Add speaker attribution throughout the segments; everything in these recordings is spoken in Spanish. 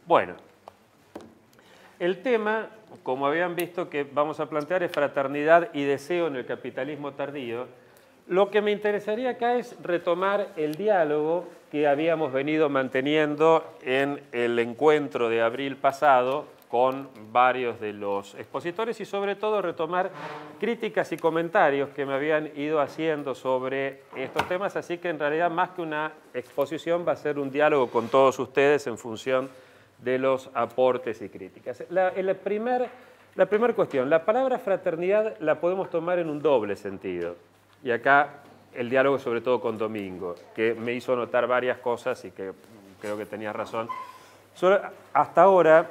Speaker 1: Bueno, el tema, como habían visto que vamos a plantear, es fraternidad y deseo en el capitalismo tardío. Lo que me interesaría acá es retomar el diálogo que habíamos venido manteniendo en el encuentro de abril pasado con varios de los expositores y sobre todo retomar críticas y comentarios que me habían ido haciendo sobre estos temas, así que en realidad más que una exposición va a ser un diálogo con todos ustedes en función de los aportes y críticas. La primera cuestión, la palabra fraternidad la podemos tomar en un doble sentido. Y acá el diálogo sobre todo con Domingo, que me hizo notar varias cosas y que creo que tenía razón. Hasta ahora,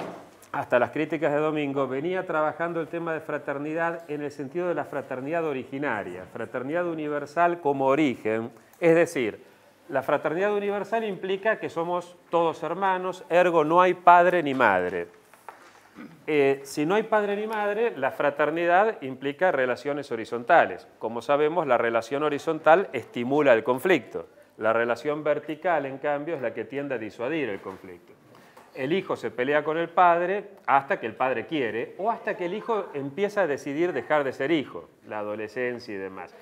Speaker 1: hasta las críticas de Domingo, venía trabajando el tema de fraternidad en el sentido de la fraternidad originaria, fraternidad universal como origen, es decir, la fraternidad universal implica que somos todos hermanos, ergo no hay padre ni madre. Si no hay padre ni madre, la fraternidad implica relaciones horizontales. Como sabemos, la relación horizontal estimula el conflicto. La relación vertical, en cambio, es la que tiende a disuadir el conflicto. El hijo se pelea con el padre hasta que el padre quiere o hasta que el hijo empieza a decidir dejar de ser hijo, la adolescencia y demás.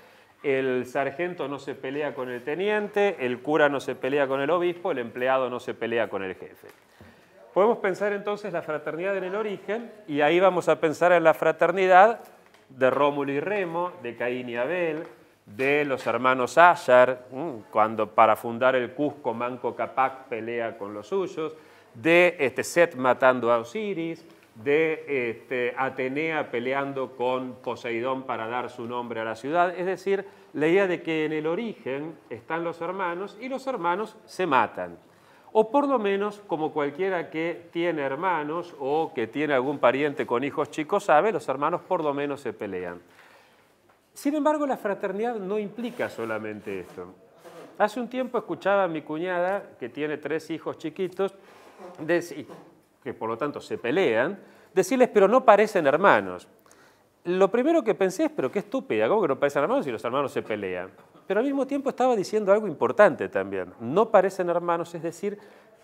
Speaker 1: El sargento no se pelea con el teniente, el cura no se pelea con el obispo, el empleado no se pelea con el jefe. Podemos pensar entonces la fraternidad en el origen y ahí vamos a pensar en la fraternidad de Rómulo y Remo, de Caín y Abel, de los hermanos Ashar, cuando para fundar el Cusco Manco Cápac pelea con los suyos, de Set matando a Osiris, de Atenea peleando con Poseidón para dar su nombre a la ciudad, es decir, la idea de que en el origen están los hermanos y los hermanos se matan. O por lo menos, como cualquiera que tiene hermanos o que tiene algún pariente con hijos chicos sabe, los hermanos por lo menos se pelean. Sin embargo, la fraternidad no implica solamente esto. Hace un tiempo escuchaba a mi cuñada, que tiene 3 hijos chiquitos, decir, que por lo tanto se pelean, decirles, pero no parecen hermanos. Lo primero que pensé es, pero qué estúpida, ¿cómo que no parecen hermanos si los hermanos se pelean? Pero al mismo tiempo estaba diciendo algo importante también. No parecen hermanos, es decir,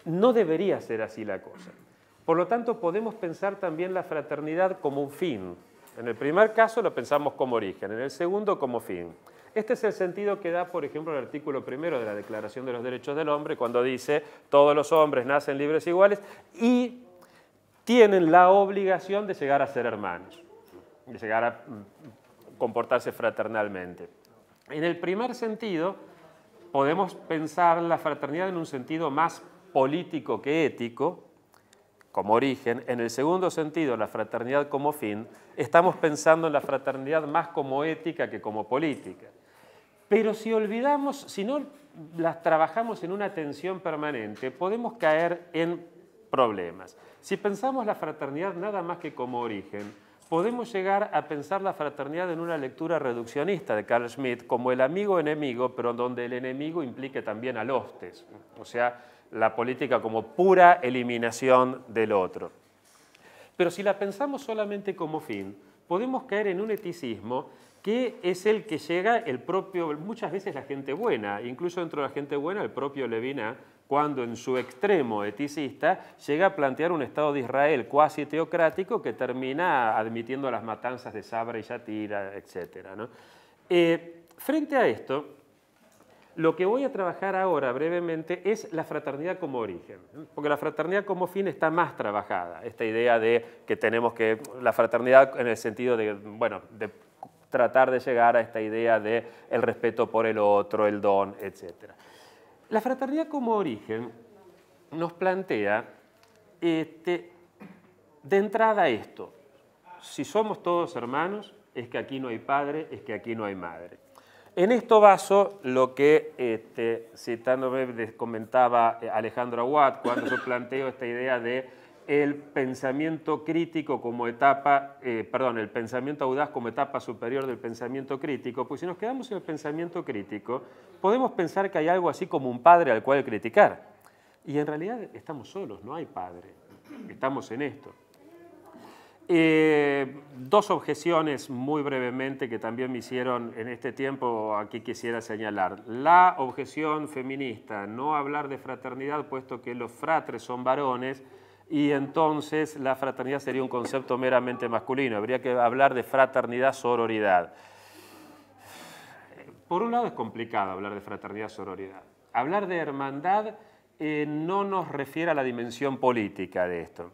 Speaker 1: no debería ser así la cosa. Por lo tanto, podemos pensar también la fraternidad como un fin. En el primer caso lo pensamos como origen, en el segundo como fin. Este es el sentido que da, por ejemplo, el artículo 1 de la Declaración de los Derechos del Hombre, cuando dice todos los hombres nacen libres e iguales y tienen la obligación de llegar a ser hermanos, de llegar a comportarse fraternalmente. En el primer sentido, podemos pensar la fraternidad en un sentido más político que ético, como origen. En el segundo sentido, la fraternidad como fin, estamos pensando en la fraternidad más como ética que como política. Pero si olvidamos, si no las trabajamos en una tensión permanente, podemos caer en problemas. Si pensamos la fraternidad nada más que como origen, podemos llegar a pensar la fraternidad en una lectura reduccionista de Carl Schmitt como el amigo-enemigo, pero donde el enemigo implique también al hostes, o sea, la política como pura eliminación del otro. Pero si la pensamos solamente como fin, podemos caer en un eticismo que es el que llega el propio, muchas veces la gente buena, incluso dentro de la gente buena el propio Levinas, cuando en su extremo eticista llega a plantear un Estado de Israel cuasi teocrático que termina admitiendo las matanzas de Sabra y Yatira, etc., ¿no? Frente a esto, lo que voy a trabajar ahora brevemente es la fraternidad como origen, porque la fraternidad como fin está más trabajada, esta idea de que tenemos que, la fraternidad en el sentido de, bueno, de tratar de llegar a esta idea de el respeto por el otro, el don, etc. La fraternidad como origen nos plantea de entrada esto: si somos todos hermanos, es que aquí no hay padre, es que aquí no hay madre. En esto baso lo que, citándome, comentaba Alejandro Aguad cuando yo planteo esta idea de el pensamiento crítico como etapa, el pensamiento audaz como etapa superior del pensamiento crítico, pues si nos quedamos en el pensamiento crítico, podemos pensar que hay algo así como un padre al cual criticar. Y en realidad estamos solos, no hay padre, estamos en esto. 2 objeciones muy brevemente que también me hicieron en este tiempo, aquí quisiera señalar. La objeción feminista, no hablar de fraternidad puesto que los fratres son varones y entonces la fraternidad sería un concepto meramente masculino. Habría que hablar de fraternidad, sororidad. Por un lado es complicado hablar de fraternidad, sororidad. Hablar de hermandad no nos refiere a la dimensión política de esto.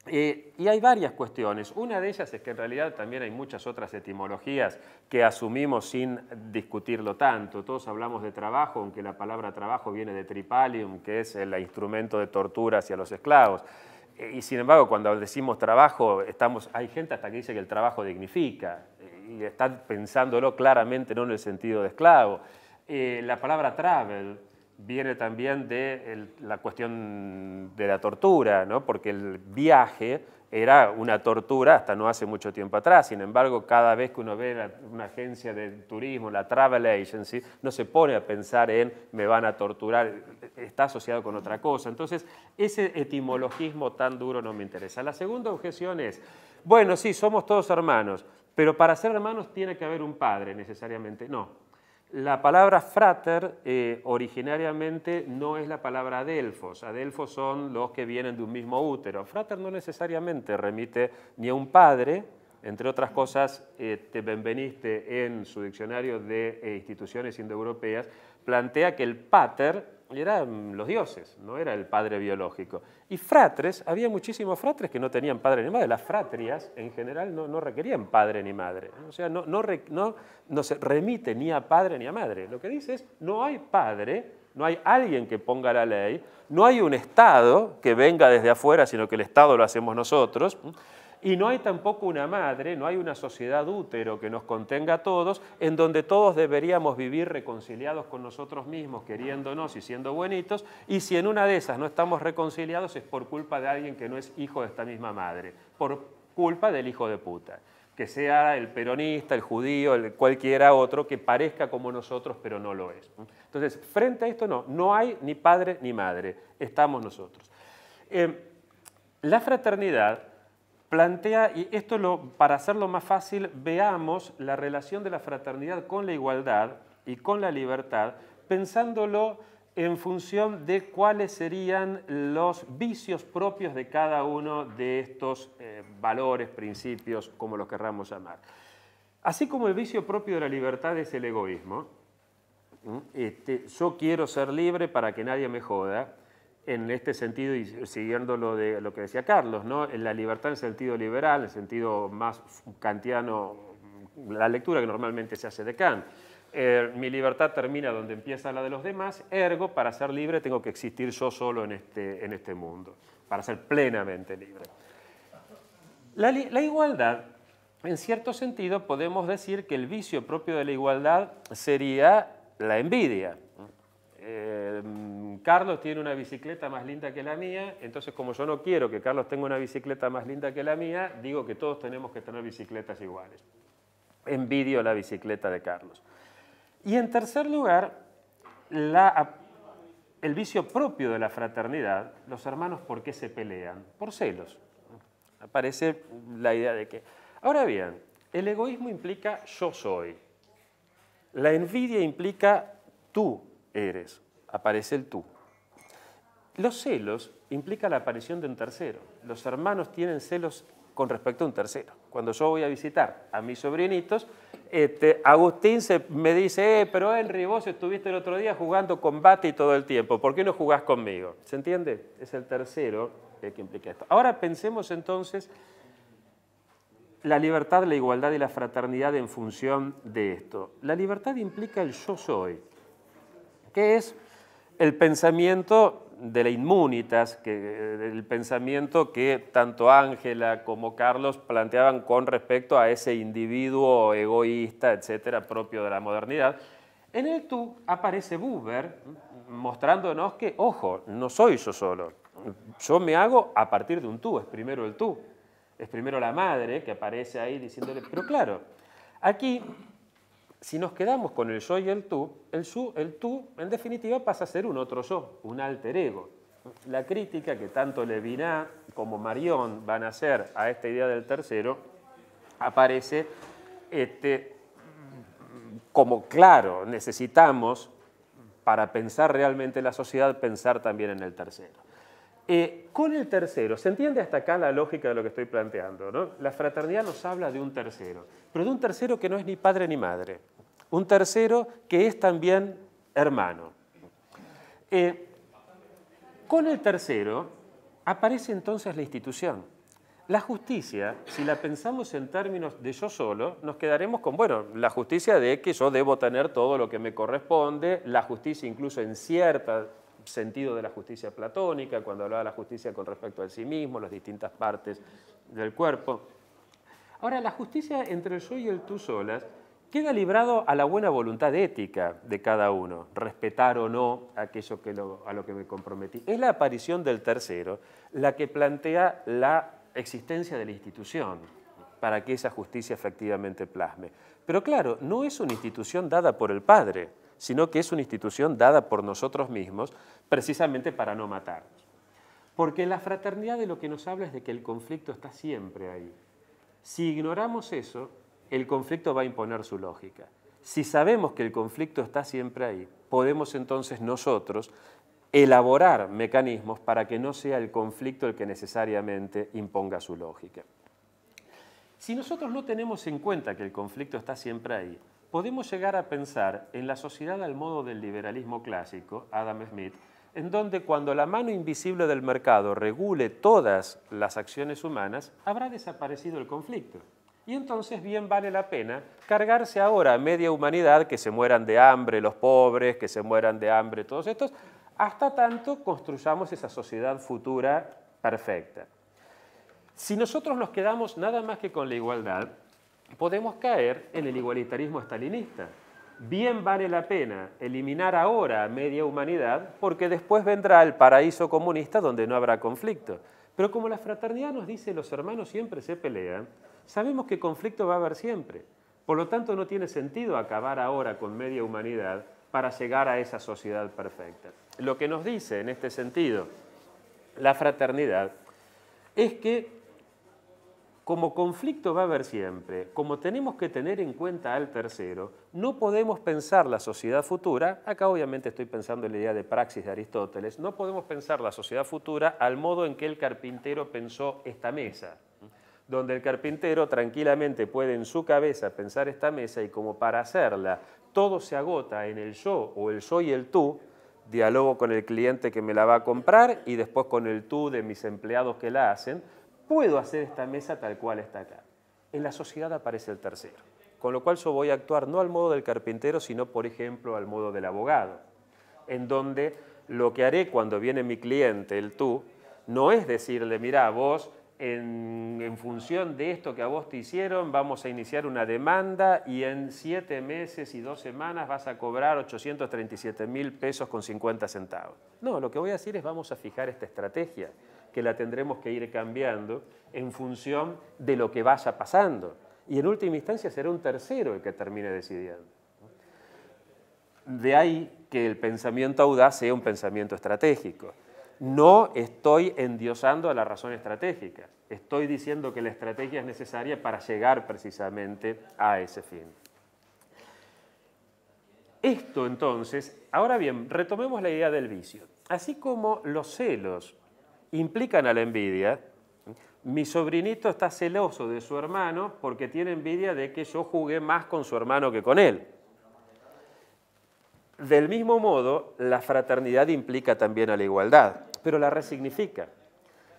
Speaker 1: Y hay varias cuestiones. Una de ellas es que en realidad también hay muchas otras etimologías que asumimos sin discutirlo tanto. Todos hablamos de trabajo, aunque la palabra trabajo viene de tripalium, que es el instrumento de tortura hacia los esclavos. Y sin embargo, cuando decimos trabajo, hay gente hasta que dice que el trabajo dignifica, y están pensándolo claramente no en el sentido de esclavo. La palabra travel viene también de la cuestión de la tortura, ¿no? Porque el viaje era una tortura hasta no hace mucho tiempo atrás. Sin embargo, cada vez que uno ve una agencia de turismo, la Travel Agency, no se pone a pensar en me van a torturar, está asociado con otra cosa. Entonces, ese etimologismo tan duro no me interesa. La segunda objeción es, bueno, sí, somos todos hermanos, pero para ser hermanos tiene que haber un padre necesariamente. No. La palabra frater originariamente no es la palabra adelfos. Adelfos son los que vienen de un mismo útero. Frater no necesariamente remite ni a un padre, entre otras cosas, Benveniste en su diccionario de instituciones indoeuropeas plantea que el pater eran los dioses, no era el padre biológico. Y fratres, había muchísimos fratres que no tenían padre ni madre. Las fratrias, en general, no requerían padre ni madre. O sea, no se remite ni a padre ni a madre. Lo que dice es, no hay padre, no hay alguien que ponga la ley, no hay un Estado que venga desde afuera, sino que el Estado lo hacemos nosotros. Y no hay tampoco una madre, no hay una sociedad útero que nos contenga a todos, en donde todos deberíamos vivir reconciliados con nosotros mismos, queriéndonos y siendo buenitos, y si en una de esas no estamos reconciliados es por culpa de alguien que no es hijo de esta misma madre, por culpa del hijo de puta, que sea el peronista, el judío, cualquiera otro que parezca como nosotros, pero no lo es. Entonces, frente a esto no hay ni padre ni madre, estamos nosotros. La fraternidad plantea, y esto para hacerlo más fácil, veamos la relación de la fraternidad con la igualdad y con la libertad, pensándolo en función de cuáles serían los vicios propios de cada uno de estos valores, principios, como los querramos llamar. Así como el vicio propio de la libertad es el egoísmo, yo quiero ser libre para que nadie me joda, en este sentido, y siguiendo lo que decía Carlos, ¿no? En la libertad en el sentido liberal, en el sentido más kantiano, la lectura que normalmente se hace de Kant. Mi libertad termina donde empieza la de los demás, ergo, para ser libre tengo que existir yo solo en este mundo, para ser plenamente libre. La igualdad, en cierto sentido, podemos decir que el vicio propio de la igualdad sería la envidia. Carlos tiene una bicicleta más linda que la mía, entonces como yo no quiero que Carlos tenga una bicicleta más linda que la mía, digo que todos tenemos que tener bicicletas iguales. Envidio la bicicleta de Carlos. Y en tercer lugar, el vicio propio de la fraternidad. Los hermanos, ¿por qué se pelean? Por celos. Aparece la idea de que... Ahora bien, el egoísmo implica yo soy. La envidia implica tú eres. Aparece el tú. Los celos implican la aparición de un tercero. Los hermanos tienen celos con respecto a un tercero. Cuando yo voy a visitar a mis sobrinitos, Agustín me dice, pero Henry, vos estuviste el otro día jugando con Bati todo el tiempo, ¿por qué no jugás conmigo? ¿Se entiende? Es el tercero que implica esto. Ahora pensemos entonces la libertad, la igualdad y la fraternidad en función de esto. La libertad implica el yo soy, que es el pensamiento de la inmunitas, el pensamiento que tanto Ángela como Carlos planteaban con respecto a ese individuo egoísta, etcétera, propio de la modernidad. En el tú aparece Buber mostrándonos que, ojo, no soy yo solo, yo me hago a partir de un tú, es primero el tú, es primero la madre que aparece ahí diciéndole, pero claro, aquí... Si nos quedamos con el yo y el tú, en definitiva, pasa a ser un otro yo, un alter ego. La crítica que tanto Levinas como Marion van a hacer a esta idea del tercero aparece como claro, necesitamos, para pensar realmente la sociedad, pensar también en el tercero. Con el tercero, ¿se entiende hasta acá la lógica de lo que estoy planteando, ¿no? La fraternidad nos habla de un tercero, pero de un tercero que no es ni padre ni madre, un tercero que es también hermano. Con el tercero aparece entonces la institución. La justicia, si la pensamos en términos de yo solo, nos quedaremos con, bueno, la justicia de que yo debo tener todo lo que me corresponde, la justicia incluso en cierto sentido de la justicia platónica, cuando hablaba de la justicia con respecto a sí mismo, las distintas partes del cuerpo. Ahora, la justicia entre el yo y el tú solas queda librado a la buena voluntad ética de cada uno, respetar o no aquello a lo que me comprometí. Es la aparición del tercero la que plantea la existencia de la institución para que esa justicia efectivamente plasme. Pero claro, no es una institución dada por el Padre, sino que es una institución dada por nosotros mismos precisamente para no matarnos. Porque la fraternidad de lo que nos habla es de que el conflicto está siempre ahí. Si ignoramos eso, el conflicto va a imponer su lógica. Si sabemos que el conflicto está siempre ahí, podemos entonces nosotros elaborar mecanismos para que no sea el conflicto el que necesariamente imponga su lógica. Si nosotros no tenemos en cuenta que el conflicto está siempre ahí, podemos llegar a pensar en la sociedad al modo del liberalismo clásico, Adam Smith, en donde cuando la mano invisible del mercado regule todas las acciones humanas, habrá desaparecido el conflicto. Y entonces bien vale la pena cargarse ahora a media humanidad, que se mueran de hambre los pobres, que se mueran de hambre todos estos, hasta tanto construyamos esa sociedad futura perfecta. Si nosotros nos quedamos nada más que con la igualdad, podemos caer en el igualitarismo stalinista. Bien vale la pena eliminar ahora a media humanidad porque después vendrá el paraíso comunista donde no habrá conflicto. Pero como la fraternidad nos dice los hermanos siempre se pelean, sabemos que conflicto va a haber siempre. Por lo tanto, no tiene sentido acabar ahora con media humanidad para llegar a esa sociedad perfecta. Lo que nos dice en este sentido la fraternidad es que como conflicto va a haber siempre, como tenemos que tener en cuenta al tercero, no podemos pensar la sociedad futura, acá obviamente estoy pensando en la idea de praxis de Aristóteles, no podemos pensar la sociedad futura al modo en que el carpintero pensó esta mesa, donde el carpintero tranquilamente puede en su cabeza pensar esta mesa y como para hacerla todo se agota en el yo o el yo y el tú, diálogo con el cliente que me la va a comprar y después con el tú de mis empleados que la hacen, puedo hacer esta mesa tal cual está acá. En la sociedad aparece el tercero, con lo cual yo voy a actuar no al modo del carpintero, sino, por ejemplo, al modo del abogado, en donde lo que haré cuando viene mi cliente, el tú, no es decirle, mirá, vos, en función de esto que a vos te hicieron, vamos a iniciar una demanda y en 7 meses y 2 semanas vas a cobrar 837.000 pesos con 50 centavos. No, lo que voy a decir es vamos a fijar esta estrategia, que la tendremos que ir cambiando en función de lo que vaya pasando. Y en última instancia será un tercero el que termine decidiendo. De ahí que el pensamiento audaz sea un pensamiento estratégico. No estoy endiosando a la razón estratégica, estoy diciendo que la estrategia es necesaria para llegar precisamente a ese fin. Esto entonces, ahora bien, retomemos la idea del vicio. Así como los celos implican a la envidia, mi sobrinito está celoso de su hermano porque tiene envidia de que yo jugué más con su hermano que con él. Del mismo modo, la fraternidad implica también a la igualdad, pero la resignifica.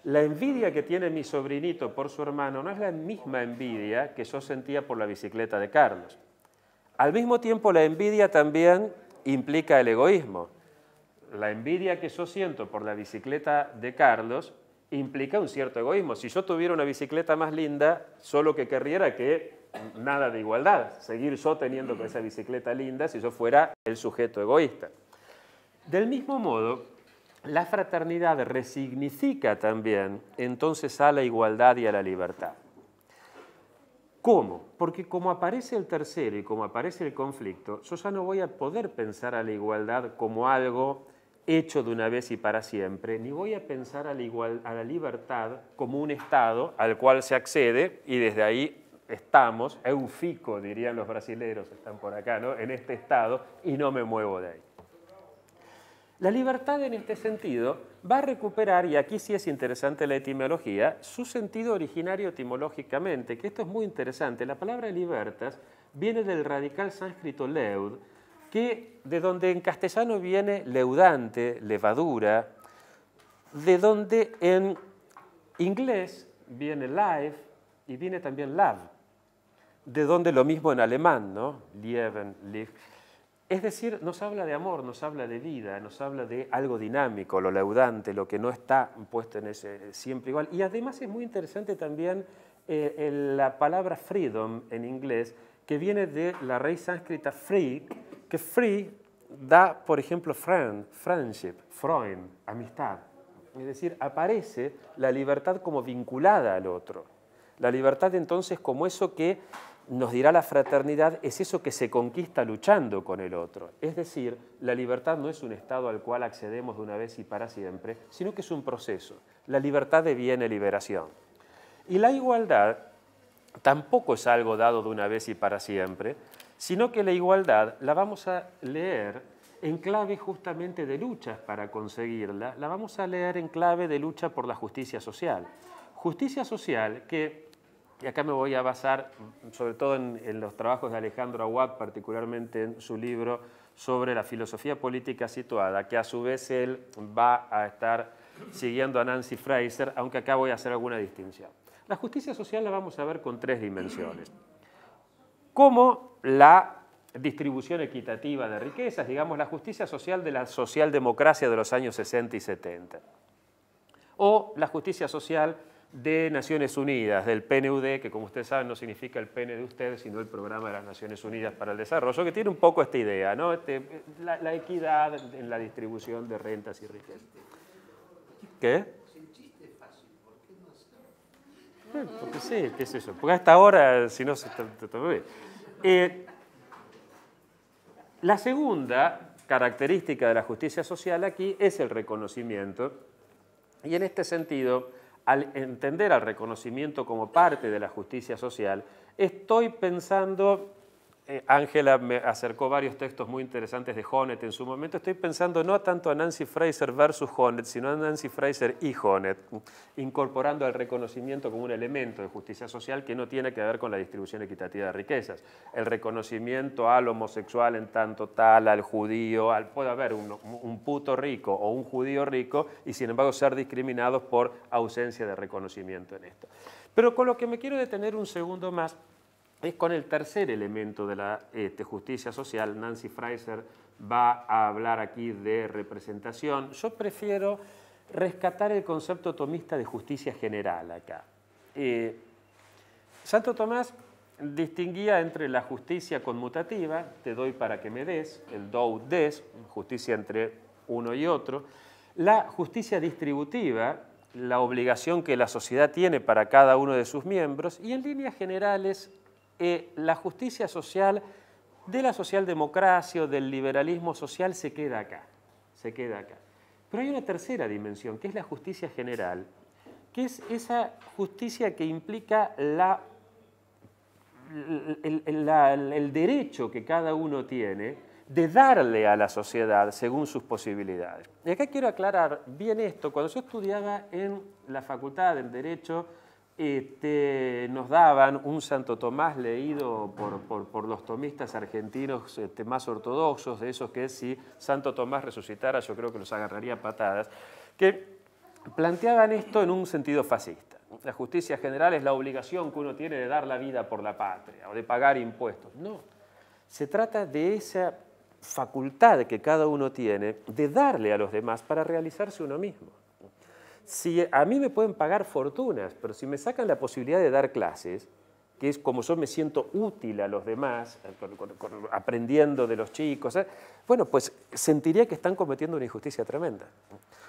Speaker 1: La envidia que tiene mi sobrinito por su hermano no es la misma envidia que yo sentía por la bicicleta de Carlos. Al mismo tiempo, la envidia también implica el egoísmo. La envidia que yo siento por la bicicleta de Carlos implica un cierto egoísmo. Si yo tuviera una bicicleta más linda, solo que querría era que nada de igualdad, seguir yo teniendo esa bicicleta linda si yo fuera el sujeto egoísta. Del mismo modo, la fraternidad resignifica también entonces a la igualdad y a la libertad. ¿Cómo? Porque como aparece el tercero y como aparece el conflicto, yo ya no voy a poder pensar a la igualdad como algo hecho de una vez y para siempre, ni voy a pensar a la libertad como un estado al cual se accede y desde ahí estamos, eufico dirían los brasileros, están por acá, ¿no? En este estado y no me muevo de ahí. La libertad en este sentido va a recuperar, y aquí sí es interesante la etimología, su sentido originario etimológicamente, que esto es muy interesante. La palabra libertas viene del radical sánscrito leud, de donde en castellano viene leudante, levadura, de donde en inglés viene life y viene también love, de donde lo mismo en alemán, ¿no? Leben, live. Es decir, nos habla de amor, nos habla de vida, nos habla de algo dinámico, lo leudante, lo que no está puesto en ese siempre igual. Y además es muy interesante también la palabra freedom en inglés, que viene de la raíz sánscrita free, que free da, por ejemplo, friend, friendship, Freund, amistad. Es decir, aparece la libertad como vinculada al otro. La libertad entonces como eso que nos dirá la fraternidad, es eso que se conquista luchando con el otro. Es decir, la libertad no es un estado al cual accedemos de una vez y para siempre, sino que es un proceso. La libertad deviene liberación. Y la igualdad tampoco es algo dado de una vez y para siempre, sino que la igualdad la vamos a leer en clave justamente de luchas para conseguirla, la vamos a leer en clave de lucha por la justicia social. Justicia social que, y acá me voy a basar sobre todo en los trabajos de Alejandro Aguad, particularmente en su libro sobre la filosofía política situada, que a su vez él va a estar siguiendo a Nancy Fraser, aunque acá voy a hacer alguna distinción. La justicia social la vamos a ver con tres dimensiones. Como la distribución equitativa de riquezas, digamos la justicia social de la socialdemocracia de los años 60 y 70. O la justicia social de Naciones Unidas, del PNUD, que como ustedes saben no significa el pene de ustedes, sino el Programa de las Naciones Unidas para el Desarrollo, que tiene un poco esta idea, ¿no? La equidad en la distribución de rentas y riquezas. ¿Qué? Porque sí, ¿qué es eso? Porque hasta ahora, si no, se está muy bien. La segunda característica de la justicia social aquí es el reconocimiento. Y en este sentido, al entender al reconocimiento como parte de la justicia social, estoy pensando, Ángela me acercó varios textos muy interesantes de Honneth en su momento, estoy pensando no tanto a Nancy Fraser versus Honneth, sino a Nancy Fraser y Honneth, incorporando al reconocimiento como un elemento de justicia social que no tiene que ver con la distribución equitativa de riquezas. El reconocimiento al homosexual en tanto tal, al judío, puede haber un puto rico o un judío rico y sin embargo ser discriminados por ausencia de reconocimiento en esto. Pero con lo que me quiero detener un segundo más es con el tercer elemento de la justicia social. Nancy Fraser va a hablar aquí de representación. Yo prefiero rescatar el concepto tomista de justicia general acá. Santo Tomás distinguía entre la justicia conmutativa, te doy para que me des, el do ut des, justicia entre uno y otro, la justicia distributiva, la obligación que la sociedad tiene para cada uno de sus miembros, y en líneas generales la justicia social de la socialdemocracia o del liberalismo social se queda acá, se queda acá. Pero hay una tercera dimensión, que es la justicia general, que es esa justicia que implica el derecho que cada uno tiene de darle a la sociedad según sus posibilidades. Y acá quiero aclarar bien esto. Cuando yo estudiaba en la facultad del Derecho, nos daban un Santo Tomás leído por los tomistas argentinos más ortodoxos, de esos que si Santo Tomás resucitara yo creo que los agarraría a patadas, que planteaban esto en un sentido fascista. La justicia general es la obligación que uno tiene de dar la vida por la patria o de pagar impuestos. No, se trata de esa facultad que cada uno tiene de darle a los demás para realizarse uno mismo. Si a mí me pueden pagar fortunas, pero si me sacan la posibilidad de dar clases, que es como yo me siento útil a los demás, aprendiendo de los chicos, bueno, pues sentiría que están cometiendo una injusticia tremenda.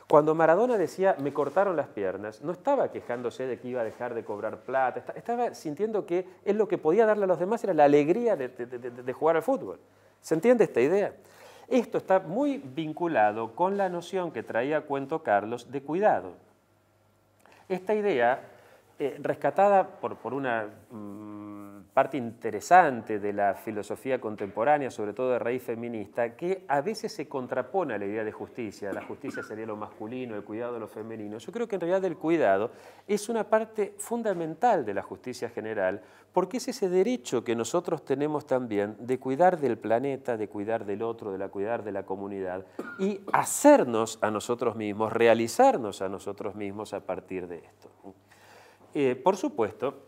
Speaker 1: Cuando Maradona decía, me cortaron las piernas, no estaba quejándose de que iba a dejar de cobrar plata, estaba sintiendo que él lo que podía darle a los demás era la alegría de jugar al fútbol. ¿Se entiende esta idea? Esto está muy vinculado con la noción que traía a cuento Carlos de cuidado. Esta idea, rescatada por una parte interesante de la filosofía contemporánea, sobre todo de raíz feminista, que a veces se contrapone a la idea de justicia. La justicia sería lo masculino, el cuidado de lo femenino. Yo creo que en realidad el cuidado es una parte fundamental de la justicia general, porque es ese derecho que nosotros tenemos también de cuidar del planeta, de cuidar del otro, de cuidar de la comunidad y hacernos a nosotros mismos, realizarnos a nosotros mismos a partir de esto. Por supuesto,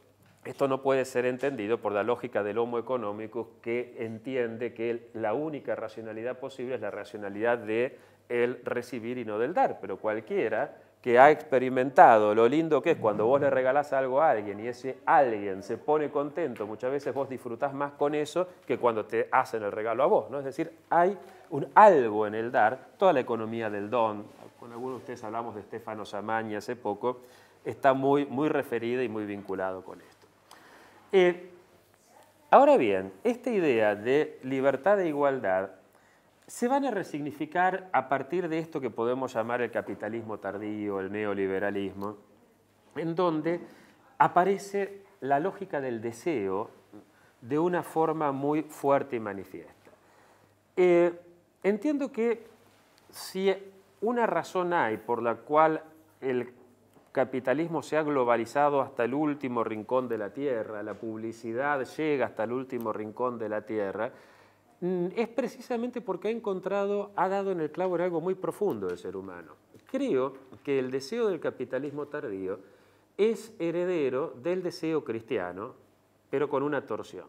Speaker 1: esto no puede ser entendido por la lógica del homo económicus, que entiende que la única racionalidad posible es la racionalidad de el recibir y no del dar. Pero cualquiera que ha experimentado lo lindo que es cuando vos le regalás algo a alguien y ese alguien se pone contento, muchas veces vos disfrutás más con eso que cuando te hacen el regalo a vos, ¿no? Es decir, hay un algo en el dar, toda la economía del don. Con algunos de ustedes hablamos de Stefano Samani hace poco, está muy referida y muy vinculado con esto. Ahora bien, esta idea de libertad e igualdad se van a resignificar a partir de esto que podemos llamar el capitalismo tardío, el neoliberalismo, en donde aparece la lógica del deseo de una forma muy fuerte y manifiesta. Entiendo que si una razón hay por la cual el capitalismo se ha globalizado hasta el último rincón de la Tierra, la publicidad llega hasta el último rincón de la Tierra, es precisamente porque ha dado en el clavo en algo muy profundo del ser humano. Creo que el deseo del capitalismo tardío es heredero del deseo cristiano, pero con una torsión.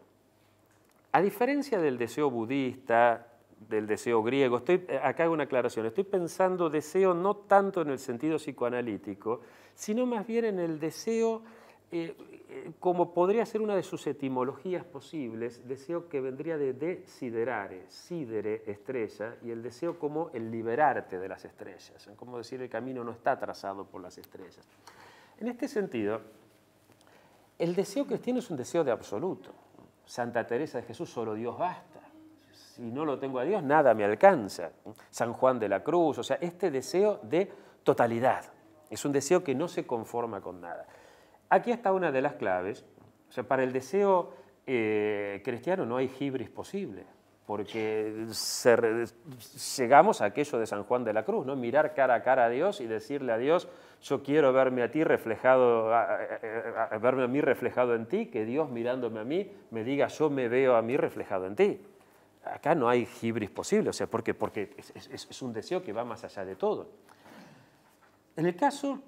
Speaker 1: A diferencia del deseo budista, del deseo griego, acá hago una aclaración, estoy pensando deseo no tanto en el sentido psicoanalítico, sino más bien en el deseo, como podría ser una de sus etimologías posibles, deseo que vendría de desiderare, sidere, estrella, y el deseo como el liberarte de las estrellas, como decir el camino no está trazado por las estrellas. En este sentido, el deseo cristiano es un deseo de absoluto. Santa Teresa de Jesús, solo Dios basta. Si no lo tengo a Dios, nada me alcanza. San Juan de la Cruz, o sea, este deseo de totalidad. Es un deseo que no se conforma con nada. Aquí está una de las claves. O sea, para el deseo cristiano no hay hibris posible, porque llegamos a aquello de San Juan de la Cruz, ¿no? Mirar cara a cara a Dios y decirle a Dios, yo quiero verme a ti reflejado, verme a mí reflejado en ti, que Dios mirándome a mí me diga, yo me veo a mí reflejado en ti. Acá no hay hibris posible, o sea, porque es un deseo que va más allá de todo. En el caso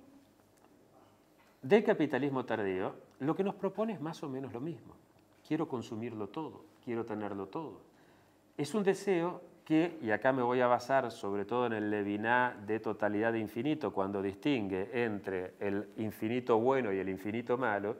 Speaker 1: del capitalismo tardío, lo que nos propone es más o menos lo mismo. Quiero consumirlo todo, quiero tenerlo todo. Es un deseo que, y acá me voy a basar sobre todo en el Levinas de totalidad de infinito, cuando distingue entre el infinito bueno y el infinito malo,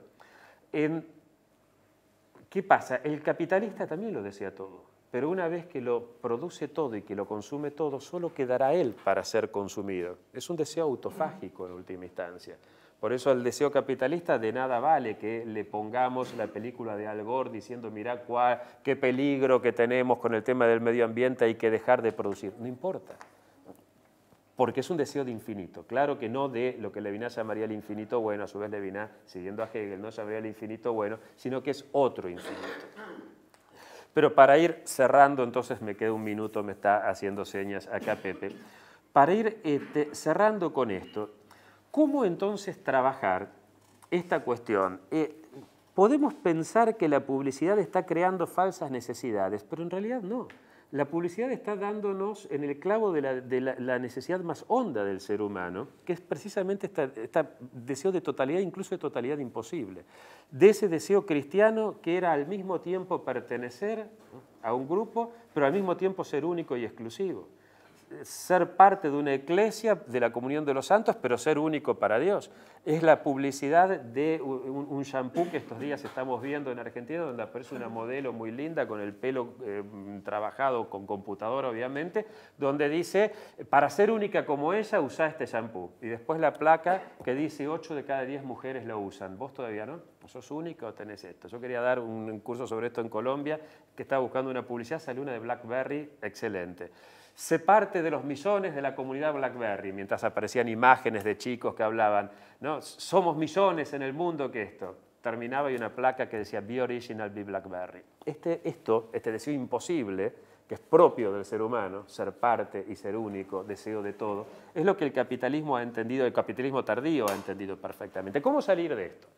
Speaker 1: ¿qué pasa? El capitalista también lo desea todo, pero una vez que lo produce todo y que lo consume todo, solo quedará él para ser consumido. Es un deseo autofágico en última instancia. Por eso el deseo capitalista de nada vale que le pongamos la película de Al Gore diciendo, mirá qué peligro que tenemos con el tema del medio ambiente, hay que dejar de producir. No importa, porque es un deseo de infinito. Claro que no de lo que Levinas llamaría el infinito bueno, a su vez Levinas, siguiendo a Hegel, no llamaría el infinito bueno, sino que es otro infinito. Pero para ir cerrando, entonces me queda un minuto, me está haciendo señas acá Pepe, para ir cerrando con esto, ¿cómo entonces trabajar esta cuestión? Podemos pensar que la publicidad está creando falsas necesidades, pero en realidad no. La publicidad está dándonos en el clavo de la necesidad más honda del ser humano, que es precisamente este deseo de totalidad, incluso de totalidad imposible. De ese deseo cristiano que era al mismo tiempo pertenecer a un grupo, pero al mismo tiempo ser único y exclusivo. Ser parte de una iglesia, de la comunión de los santos, pero ser único para Dios. Es la publicidad de un shampoo que estos días estamos viendo en Argentina, donde aparece una modelo muy linda con el pelo trabajado con computadora, obviamente, donde dice, para ser única como ella, usa este shampoo. Y después la placa que dice 8 de cada 10 mujeres lo usan. ¿Vos todavía no? ¿Sos única o tenés esto? Yo quería dar un curso sobre esto en Colombia, que estaba buscando una publicidad, salió una de BlackBerry, excelente. sé parte de los millones de la comunidad BlackBerry, mientras aparecían imágenes de chicos que hablaban, ¿no? Somos millones en el mundo que esto. Terminaba y una placa que decía Be Original, Be BlackBerry. Este deseo imposible, que es propio del ser humano, ser parte y ser único, deseo de todo, es lo que el capitalismo ha entendido, el capitalismo tardío ha entendido perfectamente. ¿Cómo salir de esto?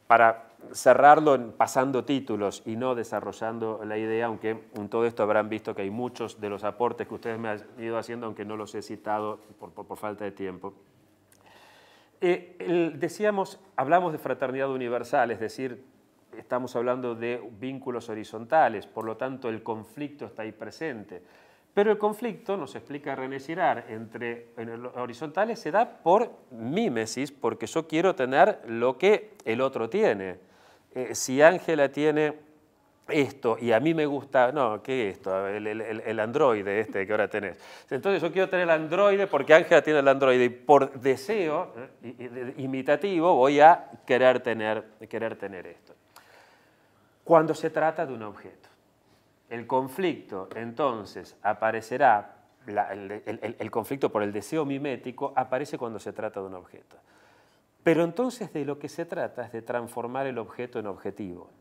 Speaker 1: Para cerrarlo pasando títulos y no desarrollando la idea, aunque en todo esto habrán visto que hay muchos de los aportes que ustedes me han ido haciendo, aunque no los he citado por falta de tiempo. Decíamos, hablamos de fraternidad universal, es decir, estamos hablando de vínculos horizontales, por lo tanto el conflicto está ahí presente. Pero el conflicto, nos explica René Girard, entre los horizontales se da por mímesis, porque yo quiero tener lo que el otro tiene. Si Ángela tiene esto y a mí me gusta, no, ¿qué es esto? El androide este que ahora tenés. Entonces yo quiero tener el androide porque Ángela tiene el androide y por deseo imitativo voy a querer tener esto. Cuando se trata de un objeto. El conflicto, entonces, aparecerá, el conflicto por el deseo mimético aparece cuando se trata de un objeto. Pero entonces de lo que se trata es de transformar el objeto en objetivo,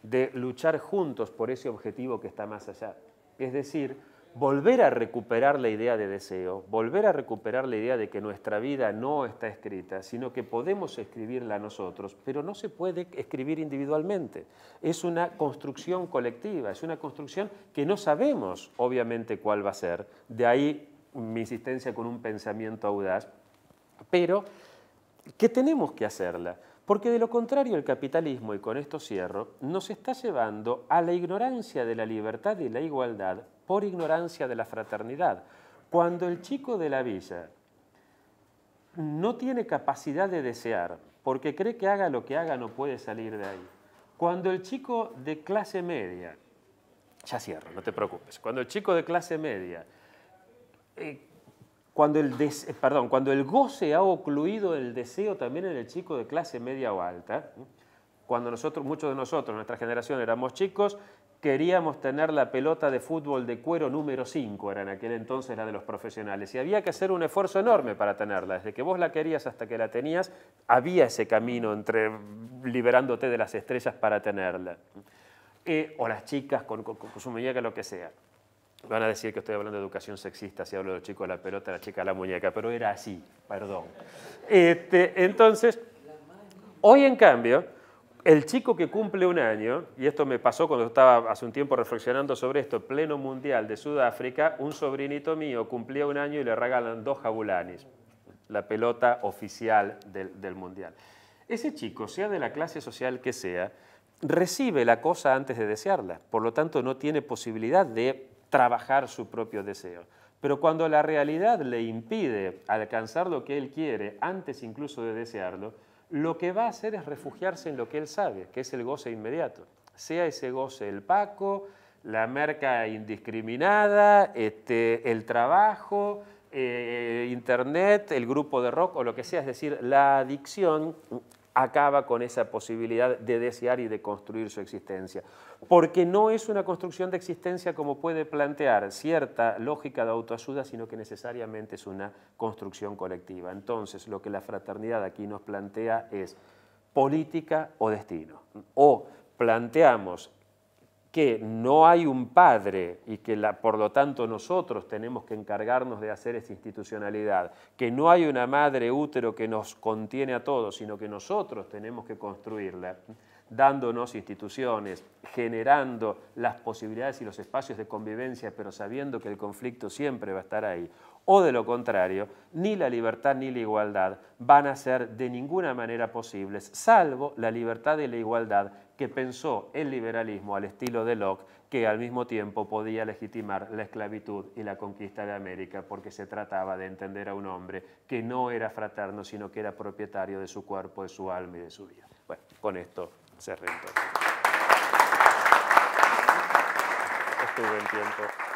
Speaker 1: de luchar juntos por ese objetivo que está más allá. Es decir, volver a recuperar la idea de deseo, volver a recuperar la idea de que nuestra vida no está escrita, sino que podemos escribirla nosotros, pero no se puede escribir individualmente. Es una construcción colectiva, es una construcción que no sabemos, obviamente, cuál va a ser. De ahí mi insistencia con un pensamiento audaz, pero que tenemos que hacerla. Porque de lo contrario el capitalismo, y con esto cierro, nos está llevando a la ignorancia de la libertad y la igualdad por ignorancia de la fraternidad. Cuando el chico de la villa no tiene capacidad de desear, porque cree que haga lo que haga no puede salir de ahí. Cuando el chico de clase media, ya cierro, no te preocupes, cuando el chico de clase media cuando el goce ha ocluido el deseo también en el chico de clase media o alta, cuando muchos de nosotros, nuestra generación, éramos chicos, queríamos tener la pelota de fútbol de cuero número 5, era en aquel entonces la de los profesionales, y había que hacer un esfuerzo enorme para tenerla. Desde que vos la querías hasta que la tenías, había ese camino entre liberándote de las estrellas para tenerla. O las chicas con su muñeca, lo que sea. Van a decir que estoy hablando de educación sexista si hablo del chico de la pelota, la chica de la muñeca, pero era así, perdón. Entonces, hoy en cambio, el chico que cumple un año, y esto me pasó cuando estaba hace un tiempo reflexionando sobre esto, pleno mundial de Sudáfrica, un sobrinito mío cumplía un año y le regalan 2 jabulanis, la pelota oficial del mundial. Ese chico, sea de la clase social que sea, recibe la cosa antes de desearla, por lo tanto no tiene posibilidad de trabajar su propio deseo. Pero cuando la realidad le impide alcanzar lo que él quiere, antes incluso de desearlo, lo que va a hacer es refugiarse en lo que él sabe, que es el goce inmediato. Sea ese goce el Paco, la merca indiscriminada, el trabajo, internet, el grupo de rock o lo que sea. Es decir, la adicción acaba con esa posibilidad de desear y de construir su existencia. Porque no es una construcción de existencia como puede plantear cierta lógica de autoayuda, sino que necesariamente es una construcción colectiva. Entonces, lo que la fraternidad aquí nos plantea es política o destino. O planteamos que no hay un padre y que por lo tanto nosotros tenemos que encargarnos de hacer esa institucionalidad, que no hay una madre útero que nos contiene a todos, sino que nosotros tenemos que construirla, dándonos instituciones, generando las posibilidades y los espacios de convivencia, pero sabiendo que el conflicto siempre va a estar ahí. O de lo contrario, ni la libertad ni la igualdad van a ser de ninguna manera posibles, salvo la libertad y la igualdad que pensó el liberalismo al estilo de Locke, que al mismo tiempo podía legitimar la esclavitud y la conquista de América, porque se trataba de entender a un hombre que no era fraterno, sino que era propietario de su cuerpo, de su alma y de su vida. Bueno, con esto cerré entonces. Estuve en tiempo.